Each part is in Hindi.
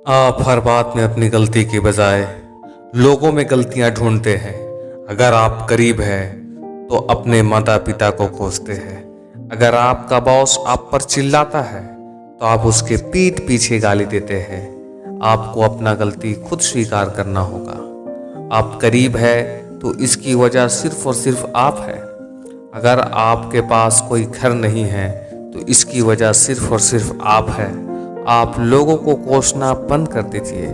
आप हर बात में अपनी गलती की बजाय लोगों में गलतियां ढूंढते हैं। अगर आप गरीब हैं तो अपने माता पिता को कोसते हैं। अगर आपका बॉस आप पर चिल्लाता है तो आप उसके पीठ पीछे गाली देते हैं। आपको अपना गलती खुद स्वीकार करना होगा। आप गरीब है तो इसकी वजह सिर्फ और सिर्फ आप है। अगर आपके पास कोई घर नहीं है तो इसकी वजह सिर्फ और सिर्फ आप है। आप लोगों को कोसना बंद कर दीजिए।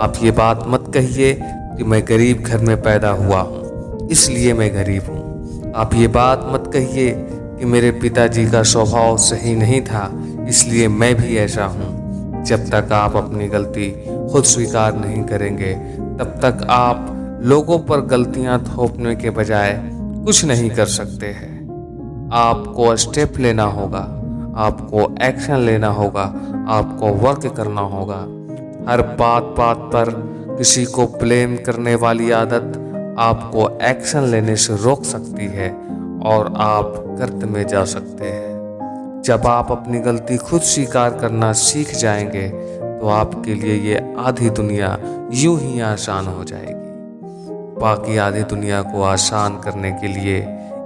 आप ये बात मत कहिए कि मैं गरीब घर में पैदा हुआ हूँ इसलिए मैं गरीब हूँ। आप ये बात मत कहिए कि मेरे पिताजी का स्वभाव सही नहीं था इसलिए मैं भी ऐसा हूँ। जब तक आप अपनी गलती खुद स्वीकार नहीं करेंगे तब तक आप लोगों पर गलतियां थोपने के बजाय कुछ नहीं कर सकते हैं। आपको स्टेप लेना होगा, आपको एक्शन लेना होगा, आपको वर्क करना होगा। हर बात बात पर किसी को ब्लेम करने वाली आदत आपको एक्शन लेने से रोक सकती है और आप गर्त में जा सकते हैं। जब आप अपनी गलती खुद स्वीकार करना सीख जाएंगे तो आपके लिए ये आधी दुनिया यूं ही आसान हो जाएगी। बाकी आधी दुनिया को आसान करने के लिए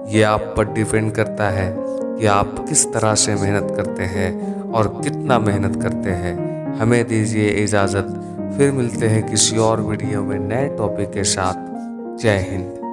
ये आप पर डिपेंड करता है कि आप किस तरह से मेहनत करते हैं और कितना मेहनत करते हैं। हमें दीजिए इजाज़त, फिर मिलते हैं किसी और वीडियो में नए टॉपिक के साथ। जय हिंद।